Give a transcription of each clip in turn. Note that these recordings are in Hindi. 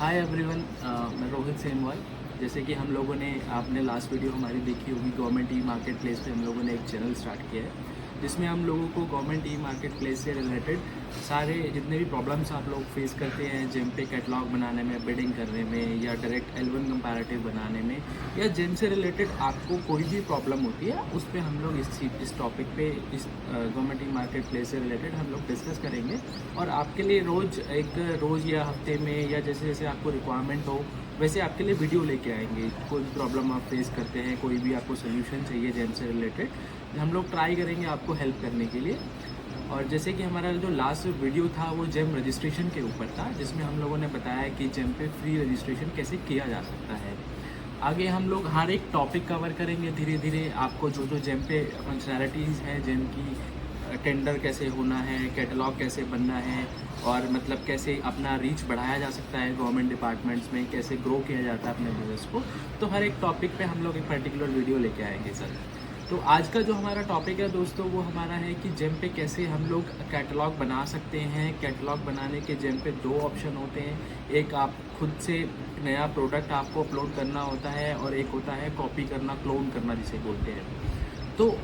हाय एवरीवन, मैं रोहित सेमवाल। जैसे कि हम लोगों ने आपने लास्ट वीडियो हमारी देखी होगी, गवर्नमेंट ई मार्केट प्लेस पे हम लोगों ने एक चैनल स्टार्ट किया है जिसमें हम लोगों को गवर्नमेंट ई मार्केट प्लेस से रिलेटेड सारे जितने भी प्रॉब्लम्स आप लोग फेस करते हैं जेम पे कैटलॉग बनाने में, बिडिंग करने में, या डायरेक्ट L1 कंपैरेटिव बनाने में, या जेम से रिलेटेड आपको कोई भी प्रॉब्लम होती है उस पर हम लोग इस टॉपिक पे इस गवर्नमेंट ई मार्केट प्लेस से रिलेटेड हम लोग डिस्कस करेंगे। और आपके लिए रोज़ या हफ्ते में या जैसे जैसे आपको रिक्वायरमेंट हो वैसे आपके लिए वीडियो लेके आएंगे। कोई भी प्रॉब्लम आप फेस करते हैं, कोई भी आपको सोल्यूशन चाहिए जेम से रिलेटेड, हम लोग ट्राई करेंगे आपको हेल्प करने के लिए। और जैसे कि हमारा जो लास्ट वीडियो था वो जेम रजिस्ट्रेशन के ऊपर था, जिसमें हम लोगों ने बताया कि जेम पे फ्री रजिस्ट्रेशन कैसे किया जा सकता है। आगे हम लोग हर एक टॉपिक कवर करेंगे धीरे धीरे। आपको जो जो जेम पे फंक्शनैलिटीज़ हैं, जेम की टेंडर कैसे होना है, कैटलॉग कैसे बनना है, और मतलब कैसे अपना रीच बढ़ाया जा सकता है गवर्नमेंट डिपार्टमेंट्स में, कैसे ग्रो किया जाता है अपने बिजनेस को, तो हर एक टॉपिक पे हम लोग एक पर्टिकुलर वीडियो लेके आएंगे सर। तो आज का जो हमारा टॉपिक है दोस्तों वो हमारा है कि जेम पे कैसे हम लोग कैटलॉग बना सकते हैं। कैटलॉग बनाने के जेम पे दो ऑप्शन होते हैं, एक आप खुद से नया प्रोडक्ट आपको अपलोड करना होता है और एक होता है कॉपी करना, क्लोन करना जिसे बोलते हैं। तो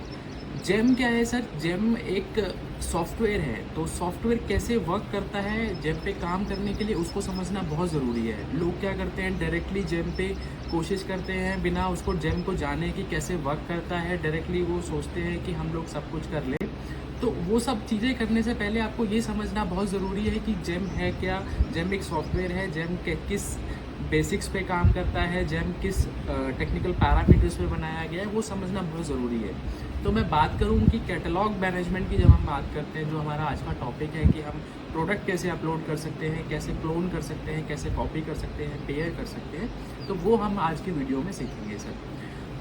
जेम क्या है सर? जेम एक सॉफ्टवेयर है। तो सॉफ्टवेयर कैसे वर्क करता है जेम पे काम करने के लिए उसको समझना बहुत ज़रूरी है। लोग क्या करते हैं, डायरेक्टली जेम पे कोशिश करते हैं बिना उसको जेम को जाने कि कैसे वर्क करता है। डायरेक्टली वो सोचते हैं कि हम लोग सब कुछ कर लें। तो वो सब चीज़ें करने से पहले आपको ये समझना बहुत ज़रूरी है कि जेम है क्या। जेम एक सॉफ्टवेयर है, जेम के किस बेसिक्स पे काम करता है, जेम किस टेक्निकल पैरामीटर्स पे बनाया गया है, वो समझना बहुत ज़रूरी है। तो मैं बात करूँ कि कैटलॉग मैनेजमेंट की जब हम बात करते हैं, जो हमारा आज का टॉपिक है कि हम प्रोडक्ट कैसे अपलोड कर सकते हैं, कैसे क्लोन कर सकते हैं, कैसे कॉपी कर सकते हैं, पेयर कर सकते हैं, तो वो हम आज की वीडियो में सीखेंगे सर।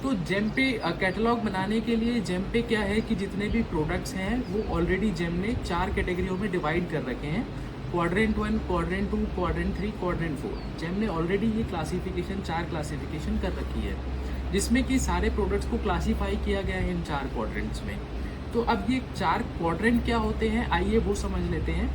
तो जेम पे कैटलॉग बनाने के लिए जेम पे क्या है कि जितने भी प्रोडक्ट्स हैं वो ऑलरेडी जेम ने 4 कैटेगरियों में डिवाइड कर रखे हैं। Quadrant 1, quadrant 2, quadrant 3, quadrant 4। Gem ने ऑलरेडी ये क्लासिफिकेशन 4 क्लासिफिकेशन कर रखी है, जिसमें कि सारे प्रोडक्ट्स को क्लासीफाई किया गया है इन 4 क्वाड्रेंट्स में। तो अब ये 4 क्वाड्रेंट क्या होते हैं आइए वो समझ लेते हैं।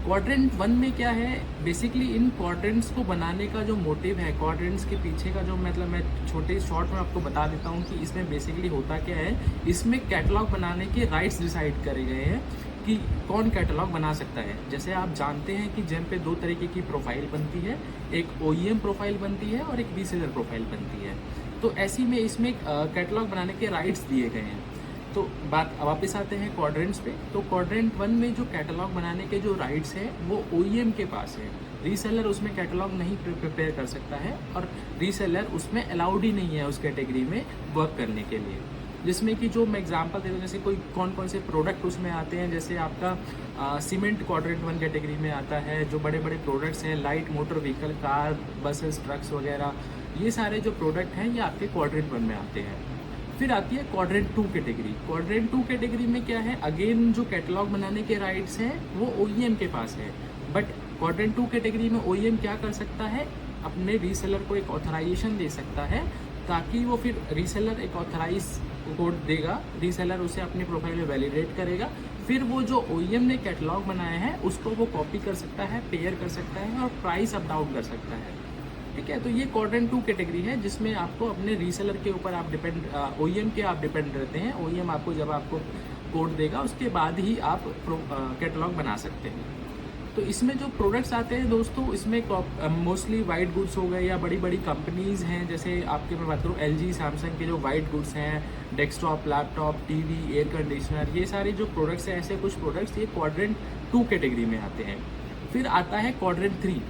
क्वाड्रेंट 1 में क्या है, बेसिकली इन क्वाड्रेंट्स को बनाने का जो मोटिव है, क्वाड्रेंट्स के पीछे का जो मतलब मैं छोटे शॉर्ट में आपको बता देता हूँ कि इसमें बेसिकली होता क्या है। इसमें कैटलॉग बनाने के राइट्स डिसाइड करे गए हैं कि कौन कैटलॉग बना सकता है। जैसे आप जानते हैं कि जेम पे 2 तरीके की प्रोफाइल बनती है, एक OEM प्रोफाइल बनती है और एक रीसेलर प्रोफाइल बनती है। तो ऐसी में इसमें कैटलॉग बनाने के राइट्स दिए गए हैं। तो बात वापस आते हैं क्वाड्रेंट्स पे। तो क्वाड्रेंट 1 में जो कैटलॉग बनाने के जो राइट्स हैं वो OEM के पास है। रीसेलर उसमें कैटलॉग नहीं प्रिपेयर कर सकता है और रीसेलर उसमें अलाउड ही नहीं है उस कैटेगरी में वर्क करने के लिए। जिसमें कि जो मैं एग्जांपल देता हूँ, जैसे कोई कौन कौन से प्रोडक्ट उसमें आते हैं। जैसे आपका सीमेंट क्वाड्रेंट 1 कैटेगरी में आता है। जो बड़े बड़े प्रोडक्ट्स हैं, light motor vehicle, car, buses, trucks वगैरह, ये सारे जो प्रोडक्ट हैं ये आपके क्वाड्रेंट 1 में आते हैं। फिर आती है क्वाड्रेंट 2 कैटेगरी। क्वाड्रेंट 2 कैटेगरी में क्या है, अगेन जो कैटलॉग बनाने के राइट्स हैं वो OEM के पास है। बट क्वाड्रेंट 2 कैटेगरी में OEM क्या कर सकता है, अपने रीसेलर को एक ऑथराइजेशन दे सकता है, ताकि वो फिर रीसेलर एक ऑथराइज कोड देगा, रीसेलर उसे अपनी प्रोफाइल में वैलिडेट करेगा। फिर वो जो OEM ने कैटलॉग बनाया है उसको वो कॉपी कर सकता है, पेयर कर सकता है और प्राइस अप डाउन कर सकता है। ठीक है, तो ये क्वाड्रेंट 2 कैटेगरी है जिसमें आपको अपने रीसेलर के ऊपर आप डिपेंड, OEM के आप डिपेंड रहते हैं। OEM आपको जब आपको कोड देगा उसके बाद ही आप कैटलॉग बना सकते हैं। तो इसमें जो प्रोडक्ट्स आते हैं दोस्तों, इसमें मोस्टली वाइट गुड्स हो गए या बड़ी बड़ी कंपनीज़ हैं। जैसे आपके मैं बात करूँ LG, सैमसंग के जो वाइट गुड्स हैं, desktop, laptop, TV, air conditioner, ये सारे जो प्रोडक्ट्स हैं, ऐसे कुछ प्रोडक्ट्स ये क्वाड्रेंट 2 कैटेगरी में आते हैं। फिर आता है क्वाड्रेंट 3।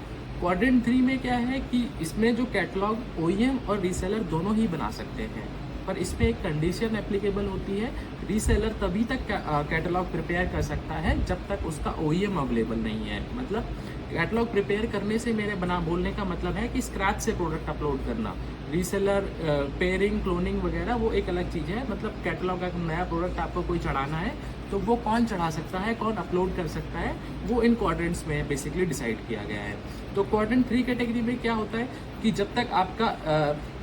क्वाड्रेंट 3 में क्या है कि इसमें जो कैटलॉग OEM और रीसेलर दोनों ही बना सकते हैं, पर इसमें एक कंडीशन एप्लीकेबल होती है। रीसेलर तभी तक कैटलॉग प्रिपेयर कर सकता है जब तक उसका OEM अवेलेबल नहीं है। मतलब कैटलॉग प्रिपेयर करने से मेरे बोलने का मतलब है कि स्क्रैच से प्रोडक्ट अपलोड करना। रीसेलर पेयरिंग, क्लोनिंग वगैरह वो एक अलग चीज़ है। मतलब कैटलॉग का नया प्रोडक्ट आपको कोई चढ़ाना है तो वो कौन चढ़ा सकता है, कौन अपलोड कर सकता है, वो इन क्वाड्रेंट्स में बेसिकली डिसाइड किया गया है। तो क्वाड्रेंट 3 कैटेगरी में क्या होता है कि जब तक आपका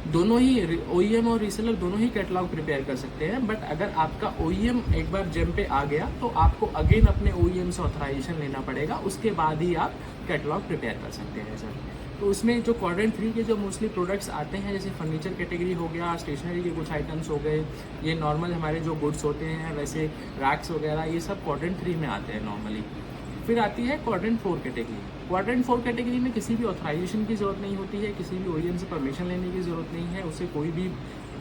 दोनों ही OEM और रीसेलर दोनों ही कैटलॉग प्रिपेयर कर सकते हैं। बट अगर आपका OEM एक बार जेम पे आ गया तो आपको अगेन अपने OEM से ऑथराइजेशन लेना पड़ेगा, उसके बाद ही आप कैटलॉग प्रिपेयर कर सकते हैं सर। तो उसमें जो क्वाड्रेंट 3 के जो मोस्टली प्रोडक्ट्स आते हैं, जैसे फर्नीचर कैटेगरी हो गया, स्टेशनरी के कुछ आइटम्स हो गए, ये नॉर्मल हमारे जो गुड्स होते हैं वैसे रैक्स वगैरह, ये सब क्वाड्रेंट 3 में आते हैं नॉर्मली। फिर आती है क्वाड्रेंट 4 कैटेगरी। क्वाड्रेंट 4 कैटेगरी में किसी भी ऑथराइजेशन की ज़रूरत नहीं होती है, किसी भी ओईएम से परमिशन लेने की ज़रूरत नहीं है, उसे कोई भी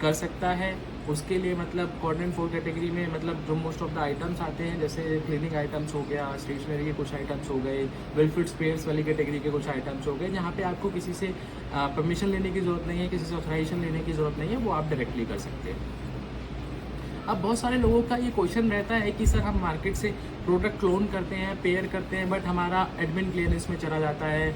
कर सकता है। उसके लिए मतलब क्वाड्रेंट 4 कैटेगरी में मतलब जो मोस्ट ऑफ द आइटम्स आते हैं, जैसे क्लीनिंग आइटम्स हो गया, स्टेशनरी के कुछ आइटम्स हो गए, वेलफिट स्पेयर्स वाली कैटेगरी के कुछ आइटम्स हो गए, जहाँ पे आपको किसी से परमिशन लेने की ज़रूरत नहीं है, किसी से ऑथराइजेशन लेने की ज़रूरत नहीं है, वो आप डायरेक्टली कर सकते हैं। अब बहुत सारे लोगों का ये क्वेश्चन रहता है कि सर हम मार्केट से प्रोडक्ट क्लोन करते हैं, पेयर करते हैं, बट हमारा एडमिन क्लियरेंस में चला जाता है,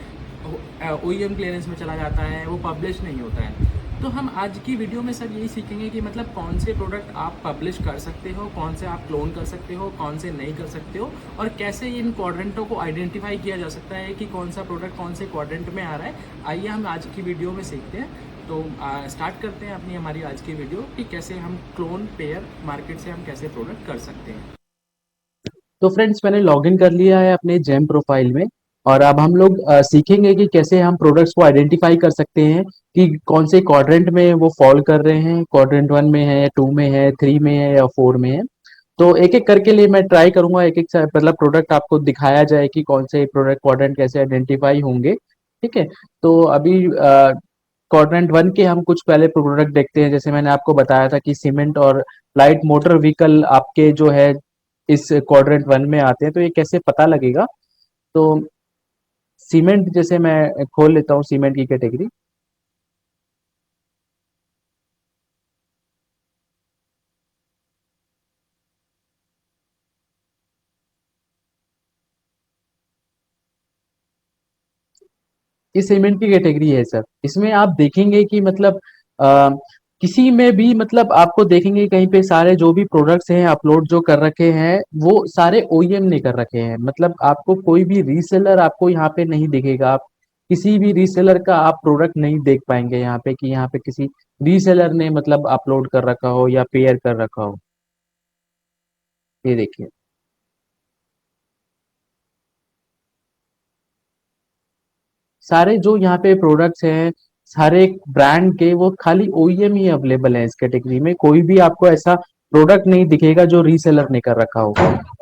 ओईएम क्लियरेंस में चला जाता है, वो पब्लिश नहीं होता है। तो हम आज की वीडियो में सर यही सीखेंगे कि मतलब कौन से प्रोडक्ट आप पब्लिश कर सकते हो, कौन से आप क्लोन कर सकते हो, कौन से नहीं कर सकते हो, और कैसे इन क्वाड्रेंटों को आइडेंटिफाई किया जा सकता है कि कौन सा प्रोडक्ट कौन से क्वाड्रेंट में आ रहा है। आइए हम आज की वीडियो में सीखते हैं। तो स्टार्ट करते हैं अपनी हमारी आज की वीडियो कि कैसे हम क्लोन पेयर मार्केट से हम कैसे प्रोडक्ट कर सकते हैं। तो फ्रेंड्स मैंने लॉगिन कर लिया है अपने जेम प्रोफाइल में। और अब हम लोग सीखेंगे कि कैसे हम प्रोडक्ट्स को आइडेंटिफाई कर सकते हैं कि कौन से क्वाड्रेंट में वो फॉल कर रहे हैं, क्वाड्रेंट 1 में है, 2 में है, 3 में है या 4 में है। तो एक एक करके लिए मैं ट्राई करूंगा, एक एक मतलब प्रोडक्ट आपको दिखाया जाए कि कौन से प्रोडक्ट क्वाड्रेंट कैसे आइडेंटिफाई होंगे। ठीक है। तो अभी क्वाड्रेंट 1 के हम कुछ पहले प्रोडक्ट देखते हैं। जैसे मैंने आपको बताया था कि सीमेंट और लाइट मोटर व्हीकल आपके जो है इस क्वाड्रेंट 1 में आते हैं। तो ये कैसे पता लगेगा? तो सीमेंट जैसे मैं खोल लेता हूँ सीमेंट की कैटेगरी। ये सीमेंट की कैटेगरी है सर। इसमें आप देखेंगे कि मतलब आ, किसी में भी मतलब आपको देखेंगे कहीं पे सारे जो भी प्रोडक्ट्स हैं अपलोड जो कर रखे हैं वो सारे ओईएम ने कर रखे हैं। मतलब आपको कोई भी रीसेलर आपको यहाँ पे नहीं दिखेगा। आप किसी भी रीसेलर का आप प्रोडक्ट नहीं देख पाएंगे यहाँ पे कि यहाँ पे किसी रीसेलर ने मतलब अपलोड कर रखा हो या पेयर कर रखा हो। ये देखिए, सारे जो यहाँ पे प्रोडक्ट्स हैं सारे ब्रांड के वो खाली ओईएम ही अवेलेबल है। इस कैटेगरी में कोई भी आपको ऐसा प्रोडक्ट नहीं दिखेगा जो रीसेलर ने कर रखा हो।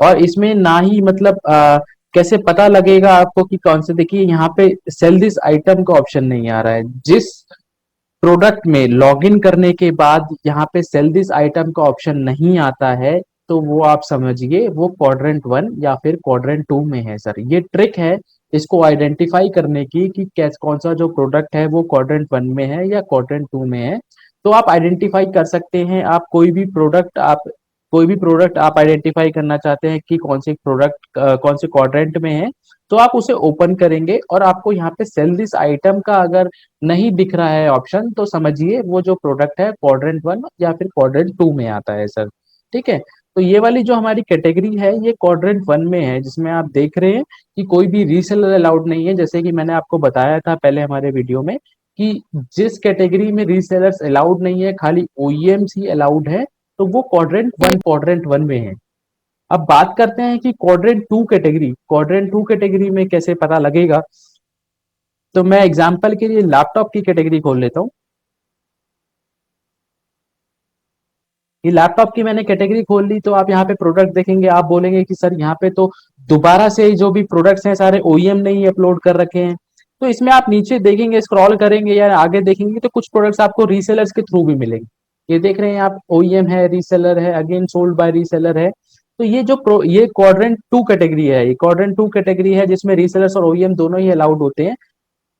और इसमें ना ही मतलब कैसे पता लगेगा आपको कि कौन से, देखिए यहाँ पे सेल दिस आइटम का ऑप्शन नहीं आ रहा है। जिस प्रोडक्ट में लॉगिन करने के बाद यहाँ पे सेल दिस आइटम का ऑप्शन नहीं आता है तो वो आप समझिए वो क्वाड्रेंट 1 या फिर क्वाड्रेंट 2 में है सर। ये ट्रिक है इसको आइडेंटिफाई करने की कि कैस कौन सा जो प्रोडक्ट है वो क्वाड्रेंट 1 में है या क्वाड्रेंट 2 में है। तो आप आइडेंटिफाई कर सकते हैं। आप कोई भी प्रोडक्ट आप आइडेंटिफाई करना चाहते हैं कि कौन से प्रोडक्ट कौन से क्वाड्रेंट में है, तो आप उसे ओपन करेंगे और आपको यहाँ पे सेल दिस आइटम का अगर नहीं दिख रहा है ऑप्शन तो समझिए वो जो प्रोडक्ट है क्वाड्रेंट 1 या फिर क्वाड्रेंट 2 में आता है सर। ठीक है। तो ये वाली जो हमारी कैटेगरी है ये क्वाड्रेंट 1 में है, जिसमें आप देख रहे हैं कि कोई भी रीसेलर अलाउड नहीं है। जैसे कि मैंने आपको बताया था पहले हमारे वीडियो में कि जिस कैटेगरी में रीसेलर्स अलाउड नहीं है, खाली ओईएम्स ही अलाउड है, तो वो क्वाड्रेंट 1 में है। अब बात करते हैं कि क्वाड्रेंट टू कैटेगरी में कैसे पता लगेगा। तो मैं एग्जांपल के लिए लैपटॉप की कैटेगरी खोल लेता हूँ। ये लैपटॉप की मैंने कैटेगरी खोल ली तो आप यहाँ पे प्रोडक्ट देखेंगे, आप बोलेंगे कि सर यहाँ पे तो दोबारा से जो भी प्रोडक्ट्स हैं सारे ओईएम ने ही अपलोड कर रखे हैं। तो इसमें आप नीचे देखेंगे, स्क्रॉल करेंगे या आगे देखेंगे तो कुछ प्रोडक्ट्स आपको रीसेलर्स के थ्रू भी मिलेंगे। ये देख रहे हैं आप, ओईएम है, रीसेलर है, अगेन सोल्ड बाय रीसेलर है। तो ये क्वाड्रेंट 2 कैटेगरी है। ये क्वाड्रेंट 2 कैटेगरी है जिसमें रीसेलर्स और ओईएम दोनों ही अलाउड होते हैं।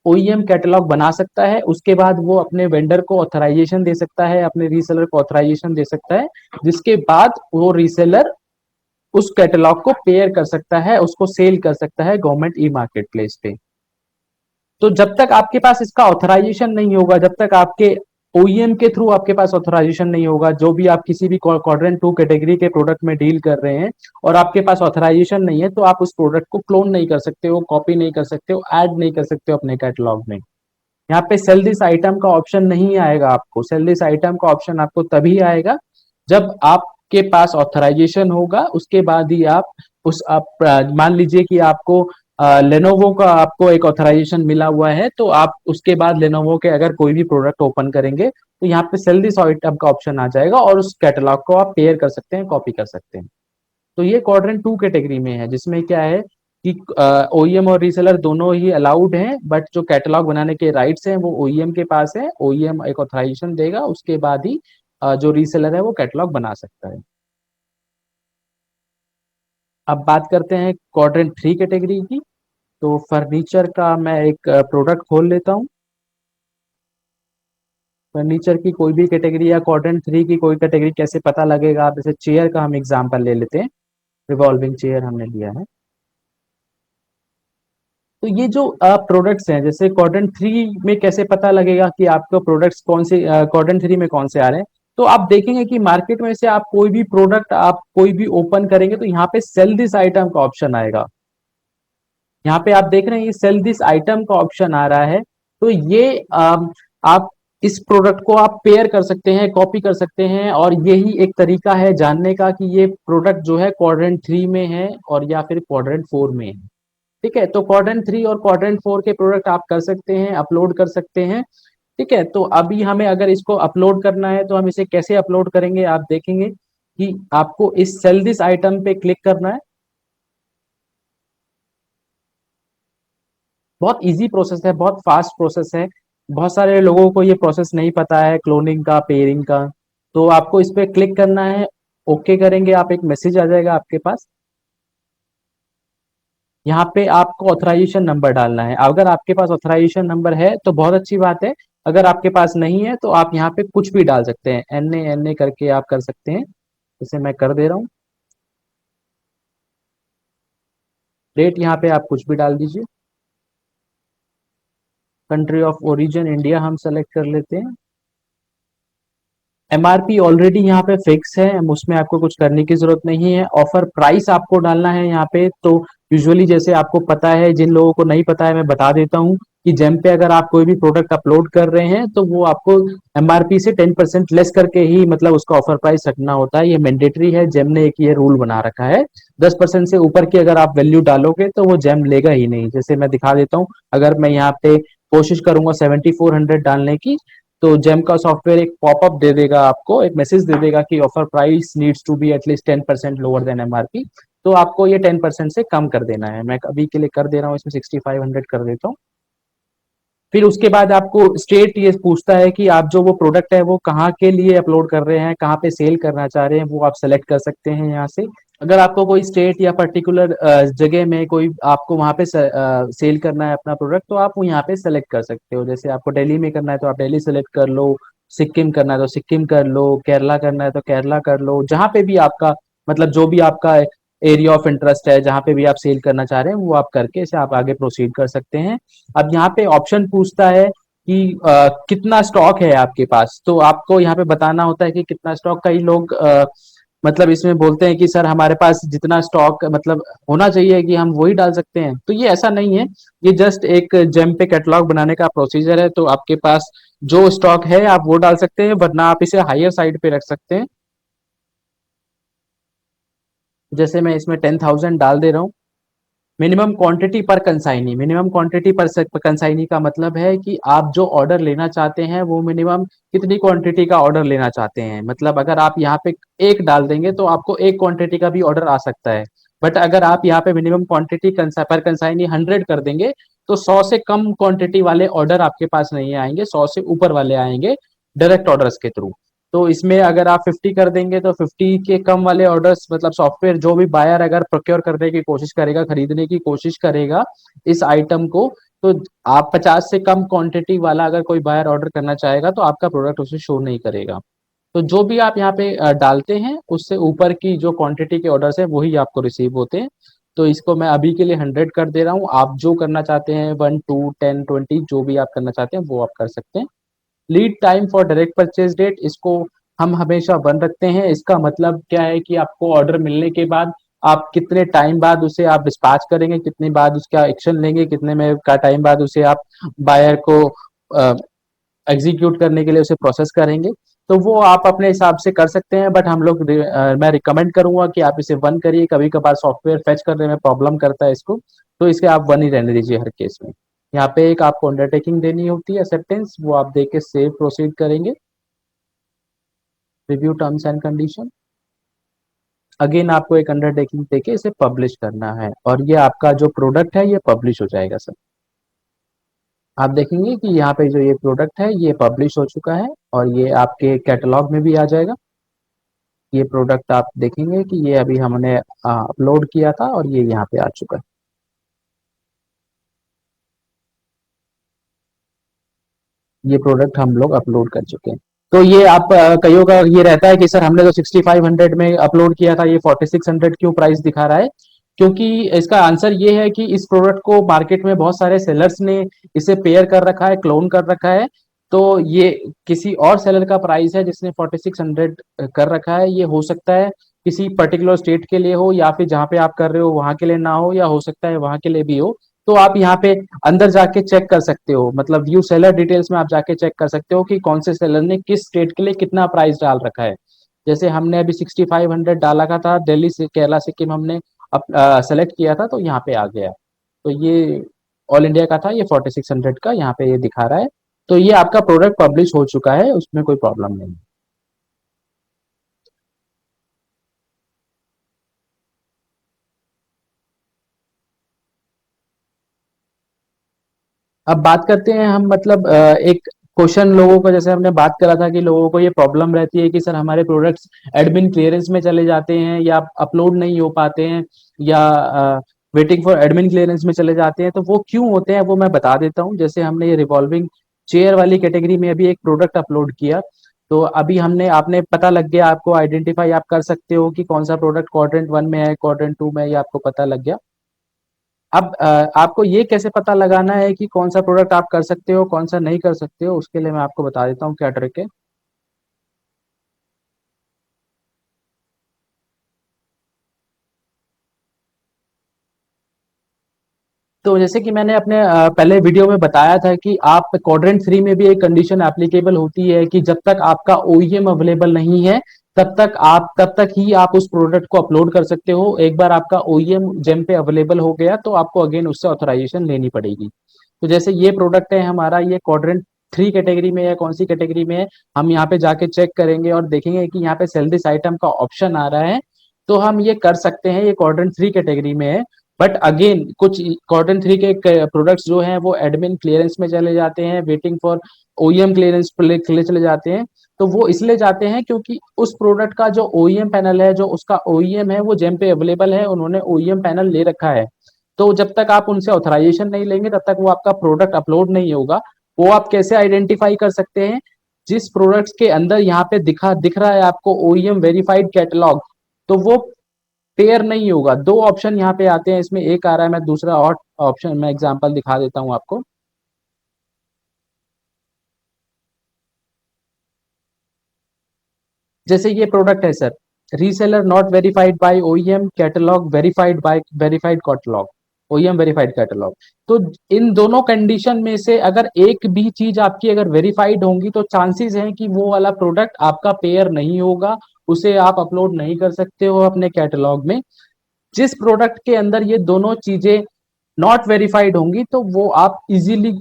ओईएम कैटलॉग बना सकता है, उसके बाद वो अपने वेंडर को ऑथराइजेशन दे सकता है, अपने रीसेलर को ऑथराइजेशन दे सकता है, जिसके बाद वो रीसेलर उस कैटलॉग को पेयर कर सकता है, उसको सेल कर सकता है गवर्नमेंट ई मार्केट प्लेस पे। तो जब तक आपके पास इसका ऑथराइजेशन नहीं होगा, जब तक आपके ओईएम के थ्रू आपके पास ऑथराइजेशन नहीं होगा, जो भी आप किसी भी क्वाड्रेंट 2 कैटेगरी के प्रोडक्ट में डील कर रहे हैं और आपके पास ऑथराइजेशन नहीं है, तो आप उस प्रोडक्ट को क्लोन नहीं कर सकते हो, कॉपी नहीं कर सकते हो, ऐड नहीं कर सकते हो अपने कैटलॉग में। यहाँ पे सेल दिस आइटम का ऑप्शन नहीं आएगा आपको। सेल दिस आइटम का ऑप्शन आपको तभी आएगा जब आपके पास ऑथराइजेशन होगा, उसके बाद ही आप मान लीजिए कि आपको लेनोवो का आपको एक ऑथराइजेशन मिला हुआ है, तो आप उसके बाद लेनोवो के अगर कोई भी प्रोडक्ट ओपन करेंगे तो यहाँ पे सेल दिस आइटम का ऑप्शन आ जाएगा और उस कैटलॉग को आप पेयर कर सकते हैं, कॉपी कर सकते हैं। तो ये क्वाड्रेंट 2 कैटेगरी में है, जिसमें क्या है कि ओईएम और रीसेलर दोनों ही अलाउड हैं, बट जो कैटलॉग बनाने के राइट्स हैं वो ओईएम के पास है। ओईएम एक ऑथराइजेशन देगा, उसके बाद ही जो रीसेलर है वो कैटलॉग बना सकता है। अब बात करते हैं क्वाड्रेंट 3 कैटेगरी की। तो फर्नीचर का मैं एक प्रोडक्ट खोल लेता हूँ। फर्नीचर की कोई भी कैटेगरी या क्वाड्रेंट 3 की कोई कैटेगरी कैसे पता लगेगा? आप जैसे चेयर का हम एग्जांपल ले लेते हैं, रिवॉल्विंग चेयर हमने लिया है। तो ये जो प्रोडक्ट्स हैं, जैसे क्वाड्रेंट 3 में कैसे पता लगेगा कि आपका प्रोडक्ट्स कौन से क्वाड्रेंट 3 में कौन से आ रहे हैं? तो आप देखेंगे कि मार्केट में से आप कोई भी प्रोडक्ट आप कोई भी ओपन करेंगे तो यहाँ पे सेल दिस आइटम का ऑप्शन आएगा। यहाँ पे आप देख रहे हैं ये सेल दिस आइटम का ऑप्शन आ रहा है। तो ये आप इस प्रोडक्ट को आप पेयर कर सकते हैं, कॉपी कर सकते हैं, और यही एक तरीका है जानने का कि ये प्रोडक्ट जो है क्वाड्रेंट 3 में है और या फिर क्वाड्रेंट 4 में है। ठीक है, तो क्वाड्रेंट 3 और क्वाड्रेंट 4 के प्रोडक्ट आप कर सकते हैं, अपलोड कर सकते हैं। ठीक है, तो अभी हमें अगर इसको अपलोड करना है तो हम इसे कैसे अपलोड करेंगे? आप देखेंगे कि आपको इस सेल दिस आइटम पे क्लिक करना है। बहुत इजी प्रोसेस है, बहुत फास्ट प्रोसेस है। बहुत सारे लोगों को ये प्रोसेस नहीं पता है, क्लोनिंग का, पेयरिंग का। तो आपको इस पे क्लिक करना है, ओके करेंगे आप, एक मैसेज आ जाएगा आपके पास। यहाँ पे आपको ऑथराइजेशन नंबर डालना है। अगर आपके पास ऑथराइजेशन नंबर है तो बहुत अच्छी बात है, अगर आपके पास नहीं है तो आप यहाँ पे कुछ भी डाल सकते हैं, एन ए करके आप कर सकते हैं। जैसे मैं कर दे रहा हूँ। डेट यहाँ पे आप कुछ भी डाल दीजिए। कंट्री ऑफ ओरिजिन इंडिया हम सेलेक्ट कर लेते हैं। एमआरपी ऑलरेडी यहाँ पे फिक्स है, उसमें आपको कुछ करने की जरूरत नहीं है। ऑफर प्राइस आपको डालना है यहाँ पे। तो यूजुअली जैसे आपको पता है, जिन लोगों को नहीं पता है मैं बता देता हूँ कि जेम पे अगर आप कोई भी प्रोडक्ट अपलोड कर रहे हैं तो वो आपको एमआरपी से 10% लेस करके ही मतलब उसका ऑफर प्राइस रखना होता है। ये मैंडेटरी है, जेम ने एक ये रूल बना रखा है। 10% से ऊपर की अगर आप वैल्यू डालोगे तो वो जेम लेगा ही नहीं। जैसे मैं दिखा देता हूँ, अगर मैं यहाँ पे कोशिश करूंगा 7400 डालने की, तो जेम का सॉफ्टवेयर एक पॉपअप दे देगा, आपको एक मैसेज दे देगा कि offer price needs to be at least 10% lower than MRP. तो आपको ये 10% से कम कर देना है। मैं अभी के लिए कर दे रहा हूँ, इसमें 6500 कर देता हूँ। फिर उसके बाद आपको स्टेट ये पूछता है कि आप जो वो प्रोडक्ट है वो कहाँ के लिए अपलोड कर रहे हैं, कहाँ पे सेल करना चाह रहे हैं, वो आप सेलेक्ट कर सकते हैं यहाँ से। अगर आपको कोई स्टेट या पर्टिकुलर जगह में कोई आपको वहाँ पे सेल करना है अपना प्रोडक्ट, तो आप वो यहाँ पे सेलेक्ट कर सकते हो। जैसे आपको दिल्ली में करना है तो आप दिल्ली सेलेक्ट कर लो, सिक्किम करना है तो सिक्किम कर लो, केरला करना है तो केरला कर लो। जहाँ पे भी आपका मतलब जो भी आपका एरिया ऑफ इंटरेस्ट है, जहाँ पे भी आप सेल करना चाह रहे हैं वो आप करके इसे आप आगे प्रोसीड कर सकते हैं। अब यहाँ पे ऑप्शन पूछता है कि कितना स्टॉक है आपके पास, तो आपको यहाँ पे बताना होता है कि कितना स्टॉक। कई लोग मतलब इसमें बोलते हैं कि सर हमारे पास जितना स्टॉक मतलब होना चाहिए कि हम वही डाल सकते हैं, तो ये ऐसा नहीं है। ये जस्ट एक जेम पे कैटलॉग बनाने का प्रोसीजर है। तो आपके पास जो स्टॉक है आप वो डाल सकते हैं, वरना आप इसे हायर साइड पे रख सकते हैं। जैसे मैं इसमें 10,000 डाल दे रहा हूँ। मिनिमम क्वांटिटी पर कंसाइनी, मिनिमम क्वांटिटी पर कंसाइनी का मतलब है कि आप जो ऑर्डर लेना चाहते हैं वो मिनिमम कितनी क्वांटिटी का ऑर्डर लेना चाहते हैं। मतलब अगर आप यहाँ पे एक डाल देंगे तो आपको एक क्वांटिटी का भी ऑर्डर आ सकता है। बट अगर आप यहाँ पे मिनिमम क्वांटिटी पर कंसाइनी 100 कर देंगे तो 100 से कम क्वांटिटी वाले ऑर्डर आपके पास नहीं आएंगे, 100 से ऊपर वाले आएंगे डायरेक्ट ऑर्डर्स के थ्रू। तो इसमें अगर आप 50 कर देंगे तो 50 के कम वाले ऑर्डर्स मतलब सॉफ्टवेयर जो भी बायर अगर प्रोक्योर करने की कोशिश करेगा, खरीदने की कोशिश करेगा इस आइटम को, तो आप 50 से कम क्वांटिटी वाला अगर कोई बायर ऑर्डर करना चाहेगा तो आपका प्रोडक्ट उसे शो नहीं करेगा। तो जो भी आप यहाँ पे डालते हैं उससे ऊपर की जो क्वांटिटी के ऑर्डर्स है वही आपको रिसीव होते हैं। तो इसको मैं अभी के लिए 100 कर दे रहा हूँ। आप जो करना चाहते हैं 1 2 10 20 जो भी आप करना चाहते हैं वो आप कर सकते हैं। Lead time for direct purchase date, इसको हम हमेशा बंद रखते हैं। इसका मतलब क्या है कि आपको ऑर्डर मिलने के बाद आप कितने टाइम बाद उसे आप डिस्पैच करेंगे, कितने बाद उसका एक्शन लेंगे, कितने में का टाइम बाद उसे आप बायर को एग्जीक्यूट करने के लिए उसे प्रोसेस करेंगे। तो वो आप अपने हिसाब से कर सकते हैं, बट हम लोग मैं रिकमेंड करूंगा कि आप इसे बंद करिए। कभी कभार सॉफ्टवेयर फेच करने में प्रॉब्लम करता है इसको। तो इसके आप वन ही रहने दीजिए हर केस में। यहाँ पे एक आपको अंडरटेकिंग देनी होती है एक्सेप्टेंस, वो आप दे के सेव प्रोसीड करेंगे। Review terms and condition, again आपको एक अंडरटेकिंग देके इसे पब्लिश करना है और ये आपका जो प्रोडक्ट है ये पब्लिश हो जाएगा सर। आप देखेंगे कि यहाँ पे जो ये प्रोडक्ट है ये पब्लिश हो चुका है और ये आपके कैटलॉग में भी आ जाएगा। ये प्रोडक्ट आप देखेंगे कि ये अभी हमने अपलोड किया था और ये यहाँ पे आ चुका है। ये प्रोडक्ट हम लोग अपलोड कर चुके हैं। तो ये आप कईयों का ये रहता है कि सर हमने तो 6500 में अपलोड किया था, ये 4600 क्यों प्राइस दिखा रहा है? क्योंकि इसका आंसर ये है कि इस प्रोडक्ट को मार्केट में बहुत सारे सेलर्स ने इसे पेयर कर रखा है, क्लोन कर रखा है। तो ये किसी और सेलर का प्राइस है जिसने 4600 कर रखा है। ये हो सकता है किसी पर्टिकुलर स्टेट के लिए हो, या फिर जहाँ पे आप कर रहे हो वहां के लिए ना हो, या हो सकता है वहां के लिए भी हो। तो आप यहाँ पे अंदर जाके चेक कर सकते हो, मतलब व्यू सेलर डिटेल्स में आप जाके चेक कर सकते हो कि कौन से सेलर ने किस स्टेट के लिए कितना प्राइस डाल रखा है। जैसे हमने अभी 6500 डाला का था, दिल्ली से केरला सिक्किम हमने सेलेक्ट किया था, तो यहाँ पे आ गया। तो ये ऑल इंडिया का था, ये 4600 का यहाँ पे ये दिखा रहा है। तो ये आपका प्रोडक्ट पब्लिश हो चुका है, उसमें कोई प्रॉब्लम नहीं। अब बात करते हैं हम, मतलब एक क्वेश्चन लोगों को, जैसे हमने बात करा था कि लोगों को ये प्रॉब्लम रहती है कि सर हमारे प्रोडक्ट्स एडमिन क्लियरेंस में चले जाते हैं या अपलोड नहीं हो पाते हैं, या वेटिंग फॉर एडमिन क्लियरेंस में चले जाते हैं। तो वो क्यों होते हैं वो मैं बता देता हूँ। जैसे हमने ये रिवॉल्विंग चेयर वाली कैटेगरी में अभी एक प्रोडक्ट अपलोड किया, तो अभी हमने आपने पता लग गया, आपको आइडेंटिफाई आप कर सकते हो कि कौन सा प्रोडक्ट क्वाड्रेंट 1 में है, क्वाड्रेंट 2 में है, ये आपको पता लग गया। अब आपको ये कैसे पता लगाना है कि कौन सा प्रोडक्ट आप कर सकते हो कौन सा नहीं कर सकते हो, उसके लिए मैं आपको बता देता हूँ क्या ट्रिक है। तो जैसे कि मैंने अपने पहले वीडियो में बताया था कि आप क्वाड्रेंट 3 में भी एक कंडीशन एप्लीकेबल होती है कि जब तक आपका ओईएम अवेलेबल नहीं है तब तक ही आप उस प्रोडक्ट को अपलोड कर सकते हो। एक बार आपका ओईएम जेम पे अवेलेबल हो गया तो आपको अगेन उससे ऑथराइजेशन लेनी पड़ेगी। तो जैसे ये प्रोडक्ट है हमारा, ये क्वाड्रेंट 3 कैटेगरी में है, कौन सी कैटेगरी में है हम यहाँ पे जाके चेक करेंगे और देखेंगे कि यहाँ पे सेल दिस आइटम का ऑप्शन आ रहा है। तो हम ये कर सकते हैं, ये क्वाड्रेंट 3 कैटेगरी में है। बट अगेन कुछ क्वाड्रेंट 3 के प्रोडक्ट्स जो हैं वो एडमिन क्लियरेंस में चले जाते हैं, वेटिंग फॉर ओईएम क्लियरेंस के लिए चले जाते हैं। तो वो इसलिए जाते हैं क्योंकि उस प्रोडक्ट का जो ओईएम पैनल है, जो उसका ओईएम है वो जेम पे अवेलेबल है, उन्होंने ओईएम पैनल ले रखा है। तो जब तक आप उनसे ऑथराइजेशन नहीं लेंगे तब तक वो आपका प्रोडक्ट अपलोड नहीं होगा। वो आप कैसे आइडेंटिफाई कर सकते हैं? जिस प्रोडक्ट्स के अंदर यहाँ पे दिख रहा है आपको ओईएम वेरीफाइड कैटलॉग, तो वो पेयर नहीं होगा। दो ऑप्शन यहाँ पे आते हैं, इसमें एक आ रहा है, मैं दूसरा और ऑप्शन मैं एग्जांपल दिखा देता हूँ आपको। जैसे ये प्रोडक्ट है sir, reseller not verified bye OEM, catalogue verified bye verified catalogue, OEM verified catalogue. तो इन दोनों कंडीशन में से अगर एक भी चीज आपकी अगर वेरीफाइड होंगी तो चांसेस हैं कि वो वाला प्रोडक्ट आपका पेयर नहीं होगा, उसे आप अपलोड नहीं कर सकते हो अपने कैटलॉग में। जिस प्रोडक्ट के अंदर ये दोनों चीजें नॉट वेरीफाइड होंगी तो वो आप इजीली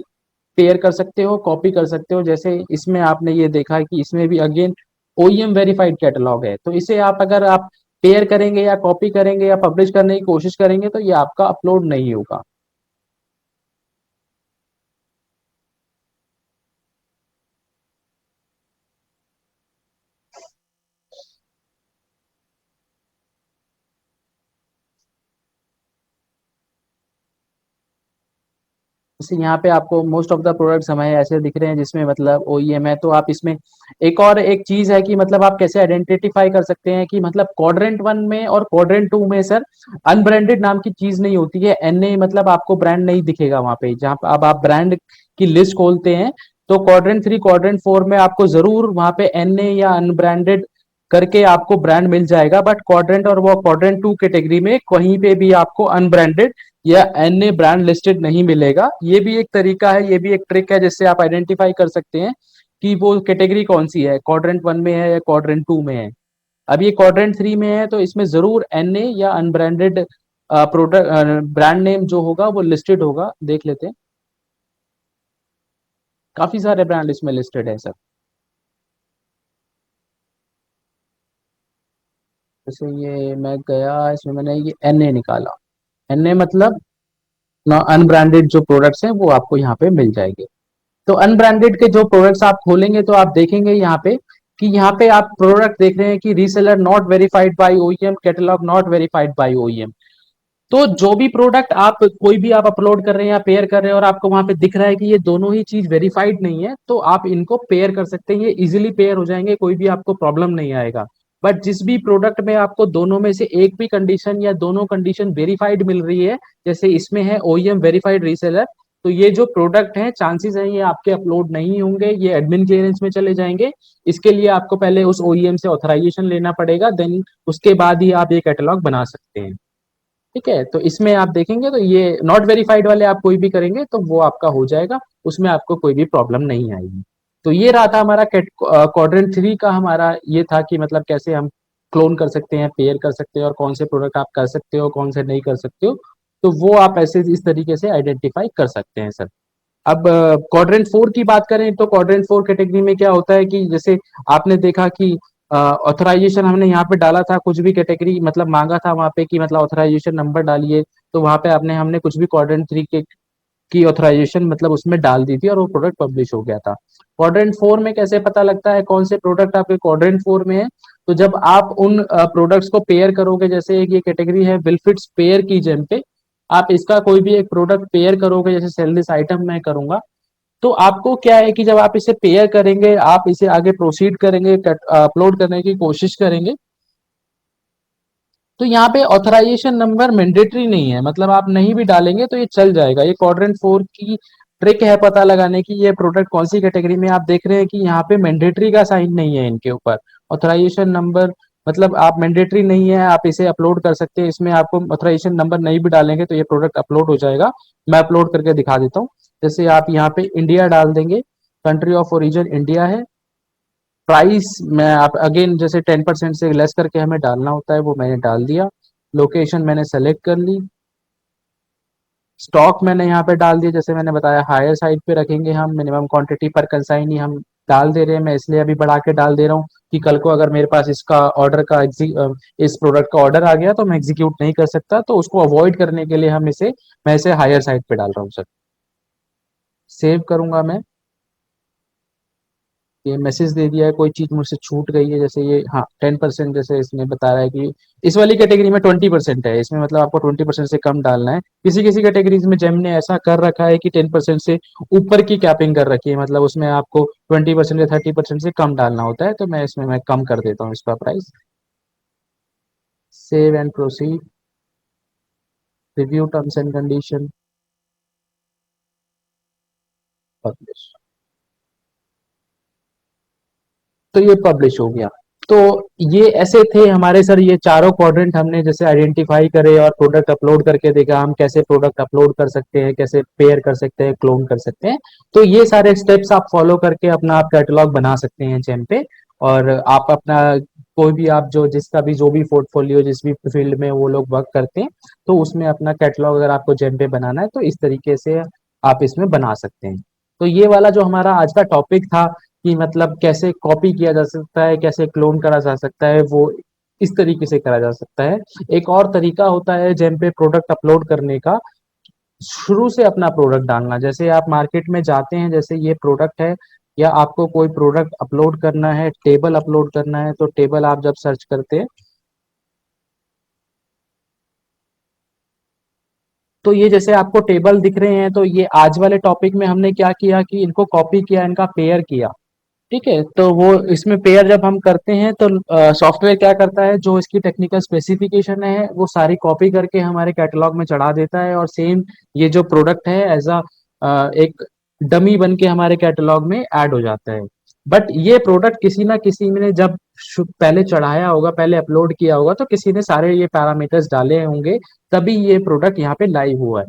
पेयर कर सकते हो, कॉपी कर सकते हो। जैसे इसमें आपने ये देखा कि इसमें भी अगेन ओईएम वेरीफाइड कैटलॉग है, तो इसे आप अगर आप पेयर करेंगे या कॉपी करेंगे या पब्लिश करने की कोशिश करेंगे तो ये आपका अपलोड नहीं होगा। जैसे यहाँ पे आपको मोस्ट ऑफ द प्रोडक्ट्स हमें ऐसे दिख रहे हैं जिसमें मतलब ओईएम है, तो आप इसमें एक और एक चीज है कि मतलब आप कैसे आइडेंटिफाई कर सकते हैं कि मतलब क्वाड्रेंट 1 में और क्वाड्रेंट 2 में सर अनब्रांडेड नाम की चीज नहीं होती है। एनए मतलब आपको ब्रांड नहीं दिखेगा वहां पे, जहां पे अब आप ब्रांड की लिस्ट खोलते हैं तो क्वाड्रेंट 3 क्वाड्रेंट 4 में आपको जरूर वहां पे एनए या अनब्रांडेड करके आपको ब्रांड मिल जाएगा। बट क्वाड्रेंट और वो क्वाड्रेंट 2 कैटेगरी में कहीं पे भी आपको अनब्रांडेड या एनए ब्रांड लिस्टेड नहीं मिलेगा। ये भी एक तरीका है, ये भी एक ट्रिक है जिससे आप आइडेंटिफाई कर सकते हैं कि वो कैटेगरी कौन सी है, क्वाड्रेंट 1 में है या क्वाड्रेंट 2 में है। अब ये क्वाड्रेंट 3 में है तो इसमें जरूर एनए या अनब्रांडेड प्रोडक्ट ब्रांड नेम जो होगा वो लिस्टेड होगा, देख लेते हैं। काफी सारे ब्रांड इसमें लिस्टेड है सर। जैसे ये मैं गया इसमें, मैंने ये NA निकाला। NA मतलब ना अनब्रांडेड जो प्रोडक्ट्स हैं वो आपको यहाँ पे मिल जाएंगे। तो अनब्रांडेड के जो प्रोडक्ट्स आप खोलेंगे तो आप देखेंगे यहाँ पे कि यहाँ पे आप प्रोडक्ट देख रहे हैं कि reseller not verified bye OEM, catalogue not verified bye OEM. तो जो भी प्रोडक्ट आप कोई भी आप अपलोड कर रहे हैं या पेयर कर रहे हैं और आपको वहां पे दिख रहा है कि ये दोनों ही चीज वेरीफाइड नहीं है, तो आप इनको पेयर कर सकते हैं, ये इजीली पेयर हो जाएंगे, कोई भी आपको प्रॉब्लम नहीं आएगा। बट जिस भी प्रोडक्ट में आपको दोनों में से एक भी कंडीशन या दोनों कंडीशन वेरीफाइड मिल रही है, जैसे इसमें है ओईएम वेरीफाइड रीसेलर, तो ये जो प्रोडक्ट है चांसेस है ये आपके अपलोड नहीं होंगे, ये एडमिन क्लियरेंस में चले जाएंगे। इसके लिए आपको पहले उस ओईएम से ऑथराइजेशन लेना पड़ेगा, देन उसके बाद ही आप ये कैटलॉग बना सकते हैं। ठीक है, तो इसमें आप देखेंगे तो ये नॉट वेरीफाइड वाले आप कोई भी करेंगे तो वो आपका हो जाएगा, उसमें आपको कोई भी प्रॉब्लम नहीं आएगी। तो ये रहा था हमारा क्वाड्रेंट 3 का, हमारा ये था कि मतलब कैसे हम क्लोन कर सकते हैं, पेयर कर सकते हैं, और कौन से प्रोडक्ट आप कर सकते हो, कौन से नहीं कर सकते हो। तो वो आप ऐसे इस तरीके से आइडेंटिफाई कर सकते हैं सर। अब क्वाड्रेंट 4 की बात करें तो क्वाड्रेंट 4 कैटेगरी में क्या होता है कि जैसे आपने देखा कि ऑथराइजेशन हमने यहाँ पे डाला था, कुछ भी कैटेगरी मतलब मांगा था वहां पे कि मतलब ऑथराइजेशन नंबर डालिए, तो वहां पे आपने हमने कुछ भी क्वाड्रेंट 3 के की ऑथराइजेशन मतलब उसमें डाल दी थी और वो प्रोडक्ट पब्लिश हो गया था। क्वाड्रेंट 4 में कैसे पता लगता है कौन से प्रोडक्ट आपके क्वाड्रेंट 4 में है? तो जब आप उन प्रोडक्ट्स को पेयर करोगे, जैसे एक ये कैटेगरी है बिलफिट्स पेयर की जेम पे, आप इसका कोई भी एक प्रोडक्ट पेयर करोगे, जैसे सेल दिस आइटम मैं करूंगा, तो आपको क्या है कि जब आप इसे पेयर करेंगे, आप इसे आगे प्रोसीड करेंगे, अपलोड करने की कोशिश करेंगे, तो यहाँ पे ऑथराइजेशन नंबर मैंडेटरी नहीं है, मतलब आप नहीं भी डालेंगे तो ये चल जाएगा। ये क्वाड्रेंट 4 की ट्रिक है पता लगाने की ये प्रोडक्ट कौन सी कैटेगरी में। आप देख रहे हैं कि यहाँ पे मैंडेटरी का साइन नहीं है इनके ऊपर, ऑथराइजेशन नंबर मतलब आप मैंडेटरी नहीं है, आप इसे अपलोड कर सकते हैं, इसमें आपको ऑथराइजेशन नंबर नहीं भी डालेंगे तो ये प्रोडक्ट अपलोड हो जाएगा। मैं अपलोड करके दिखा देता हूँ। जैसे आप यहाँ पे इंडिया डाल देंगे, कंट्री ऑफ ओरिजिन इंडिया है, प्राइस में आप अगेन जैसे 10% से लेस करके हमें डालना होता है, वो मैंने डाल दिया। लोकेशन मैंने सेलेक्ट कर ली। स्टॉक मैंने यहाँ पे डाल दिया, जैसे मैंने बताया हायर साइड पे रखेंगे हम, मिनिमम क्वांटिटी पर कंसाइनी हम डाल दे रहे हैं। मैं इसलिए अभी बढ़ा के डाल दे रहा हूँ कि कल को अगर मेरे पास इसका ऑर्डर का इस प्रोडक्ट का ऑर्डर आ गया तो मैं एग्जीक्यूट नहीं कर सकता, तो उसको अवॉइड करने के लिए मैं इसे हायर साइड पे डाल रहा हूँ सर। सेव करूंगा मैं, ये मैसेज दे दिया है कोई चीज मुझसे छूट गई है, जैसे ये हाँ 10%, जैसे इसमें बता रहा है कि इस वाली कैटेगरी में 20% है, इसमें मतलब आपको 20% से कम डालना है। किसी किसी कैटेगरीज में जेम ने ऐसा कर रखा है कि 10% से ऊपर की कैपिंग कर रखी है, मतलब उसमें आपको 20% या 30% से कम डालना होता है, तो मैं इसमें मैं कम कर देता हूँ इसका price. Save and proceed, review terms and condition, publish. तो ये पब्लिश हो गया। तो ये ऐसे थे हमारे सर ये चारों क्वाड्रेंट हमने जैसे आइडेंटिफाई करे और प्रोडक्ट अपलोड करके देखा हम कैसे प्रोडक्ट अपलोड कर सकते हैं, कैसे पेयर कर सकते हैं, क्लोन कर सकते हैं। तो ये सारे स्टेप्स आप फॉलो करके अपना आप कैटलॉग बना सकते हैं जेम पे। और आप अपना कोई भी आप जो जिसका भी जो भी पोर्टफोलियो जिस भी फील्ड में वो लोग वर्क करते हैं, तो उसमें अपना कैटलॉग अगर आपको जेम पे बनाना है तो इस तरीके से आप इसमें बना सकते हैं। तो ये वाला जो हमारा आज का टॉपिक था कि मतलब कैसे कॉपी किया जा सकता है, कैसे क्लोन करा जा सकता है, वो इस तरीके से करा जा सकता है। एक और तरीका होता है जेम पे प्रोडक्ट अपलोड करने का, शुरू से अपना प्रोडक्ट डालना। जैसे आप मार्केट में जाते हैं, जैसे ये प्रोडक्ट है, या आपको कोई प्रोडक्ट अपलोड करना है, टेबल अपलोड करना है, तो टेबल आप जब सर्च करते हैं तो ये जैसे आपको टेबल दिख रहे हैं, तो ये आज वाले टॉपिक में हमने क्या किया कि इनको कॉपी किया, इनका पेयर किया। ठीक है, तो वो इसमें पेयर जब हम करते हैं तो सॉफ्टवेयर क्या करता है, जो इसकी टेक्निकल स्पेसिफिकेशन है वो सारी कॉपी करके हमारे कैटलॉग में चढ़ा देता है, और सेम ये जो प्रोडक्ट है एज एक डमी बन के हमारे कैटलॉग में ऐड हो जाता है। बट ये प्रोडक्ट किसी ना किसी ने जब पहले चढ़ाया होगा, पहले अपलोड किया होगा, तो किसी ने सारे ये पैरामीटर्स डाले होंगे, तभी ये प्रोडक्ट यहाँ पे लाइव हुआ है।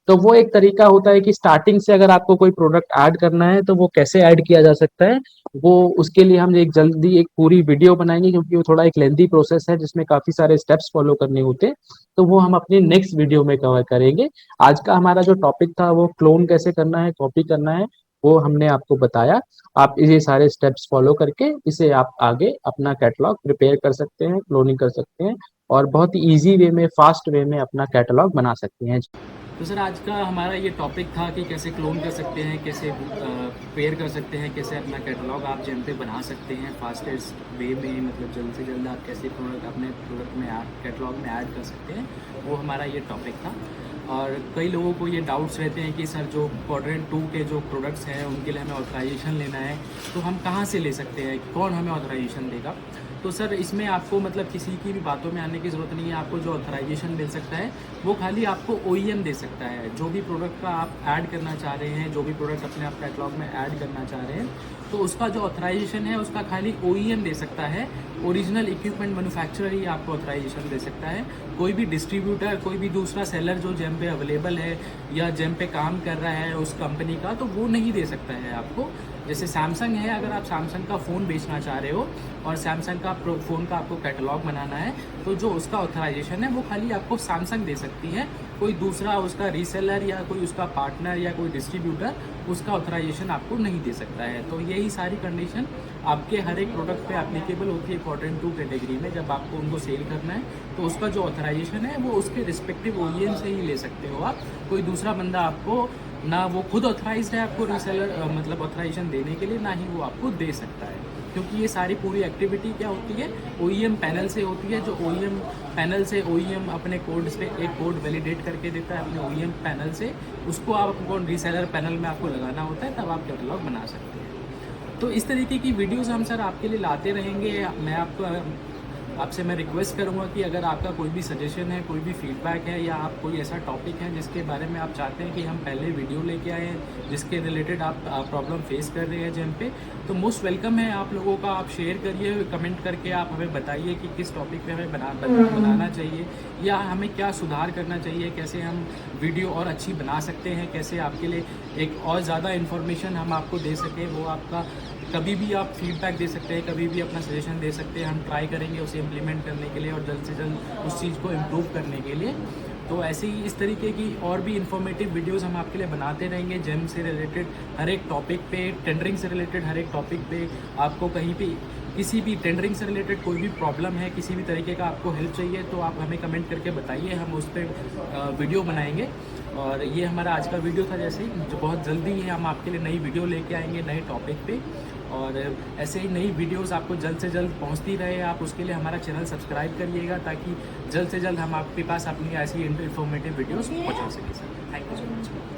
तो वो एक तरीका होता है कि स्टार्टिंग से अगर आपको कोई प्रोडक्ट ऐड करना है तो वो कैसे ऐड किया जा सकता है, वो उसके लिए हम एक जल्दी एक पूरी वीडियो बनाएंगे, क्योंकि वो थोड़ा एक लेंथी प्रोसेस है जिसमें काफी सारे स्टेप्स फॉलो करने होते हैं। तो वो हम अपनी नेक्स्ट वीडियो में कवर करेंगे। आज का हमारा जो टॉपिक था वो क्लोन कैसे करना है, कॉपी करना है, वो हमने आपको बताया। आप ये सारे स्टेप्स फॉलो करके इसे आप आगे अपना कैटलॉग प्रिपेयर कर सकते हैं, क्लोनिंग कर सकते हैं और बहुत ही ईजी वे में, फास्ट वे में अपना कैटलॉग बना सकते हैं। तो सर आज का हमारा ये टॉपिक था कि कैसे क्लोन कर सकते हैं, कैसे पेयर कर सकते हैं, कैसे अपना कैटलॉग आप जेम पे बना सकते हैं फास्टेस्ट वे में, मतलब जल्द से जल्द आप कैसे प्रोडक्ट अपने प्रोडक्ट में कैटलॉग में ऐड कर सकते हैं, वो हमारा ये टॉपिक था। और कई लोगों को ये डाउट्स रहते हैं कि सर जो क्वाड्रेंट 2 के जो प्रोडक्ट्स हैं उनके लिए हमें ऑथराइजेशन लेना है, तो हम कहाँ से ले सकते हैं, कौन हमें ऑथराइजेशन देगा। तो सर इसमें आपको मतलब किसी की भी बातों में आने की ज़रूरत नहीं है। आपको जो ऑथराइजेशन मिल सकता है वो खाली आपको OEM दे सकता है। जो भी प्रोडक्ट का आप ऐड करना चाह रहे हैं, जो भी प्रोडक्ट अपने आप कैटलॉग में ऐड करना चाह रहे हैं, तो उसका जो ऑथराइजेशन है उसका खाली OEM दे सकता है। ओरिजिनल इक्विपमेंट मैन्युफैक्चरर ही आपको ऑथराइजेशन दे सकता है। कोई भी डिस्ट्रीब्यूटर, कोई भी दूसरा सेलर जो जेम पे अवेलेबल है या जेम पे काम कर रहा है उस कंपनी का, तो वो नहीं दे सकता है आपको। जैसे सैमसंग है, अगर आप सैमसंग का फ़ोन बेचना चाह रहे हो और सैमसंग का फ़ोन का आपको कैटलॉग बनाना है, तो जो उसका ऑथराइजेशन है वो खाली आपको सैमसंग दे सकती है। कोई दूसरा उसका रीसेलर या कोई उसका पार्टनर या कोई डिस्ट्रीब्यूटर उसका ऑथराइजेशन आपको नहीं दे सकता है। तो यही सारी कंडीशन आपके हर एक प्रोडक्ट पे एप्लीकेबल होती है क्वाड्रेंट 2 कैटेगरी में। जब आपको उनको सेल करना है तो उसका जो ऑथराइजेशन है वो उसके रिस्पेक्टिव OEM से ही ले सकते हो आप। कोई दूसरा बंदा आपको ना वो खुद ऑथराइज्ड है आपको रीसेलर मतलब ऑथराइजेशन देने के लिए, ना ही वो आपको दे सकता है। क्योंकि ये सारी पूरी एक्टिविटी क्या होती है, OEM पैनल से होती है। जो OEM पैनल से OEM अपने कोड पे एक कोड वैलिडेट करके देता है अपने OEM पैनल से, उसको आपको रीसेलर पैनल में आपको लगाना होता है, तब आप कैटलॉग बना सकते हैं। तो इस तरीके की वीडियोस हम सर आपके लिए लाते रहेंगे। आपसे मैं रिक्वेस्ट करूंगा कि अगर आपका कोई भी सजेशन है, कोई भी फीडबैक है, या आप कोई ऐसा टॉपिक है जिसके बारे में आप चाहते हैं कि हम पहले वीडियो लेके आए हैं, जिसके रिलेटेड आप प्रॉब्लम फेस कर रहे हैं जेम पे, तो मोस्ट वेलकम है आप लोगों का। आप शेयर करिए, कमेंट करके आप हमें बताइए कि किस टॉपिक पे हमें बनाना चाहिए या हमें क्या सुधार करना चाहिए, कैसे हम वीडियो और अच्छी बना सकते हैं, कैसे आपके लिए एक और ज़्यादा इन्फॉर्मेशन हम आपको दे सकें। वो आपका कभी भी आप फीडबैक दे सकते हैं, कभी भी अपना सजेशन दे सकते हैं। हम ट्राई करेंगे उसे इम्प्लीमेंट करने के लिए और जल्द से जल्द उस चीज़ को इम्प्रूव करने के लिए। तो ऐसे ही इस तरीके की और भी इन्फॉर्मेटिव वीडियोस हम आपके लिए बनाते रहेंगे। जेम से रिलेटेड हर एक टॉपिक पे, टेंडरिंग से रिलेटेड हर एक टॉपिक पे, आपको कहीं भी किसी भी टेंडरिंग से रिलेटेड कोई भी प्रॉब्लम है, किसी भी तरीके का आपको हेल्प चाहिए, तो आप हमें कमेंट करके बताइए, हम उस पर वीडियो बनाएंगे। और ये हमारा आज का वीडियो था। जैसे ही जो बहुत जल्दी ही हम आपके लिए नई वीडियो लेके आएंगे नए टॉपिक पे, और ऐसे ही नई वीडियोस आपको जल्द से जल्द पहुंचती रहे। आप उसके लिए हमारा चैनल सब्सक्राइब करिएगा, ताकि जल्द से जल्द हम आपके पास अपनी ऐसी इन्फॉर्मेटिव वीडियोस पहुंचा सकें। Sir thank you so much.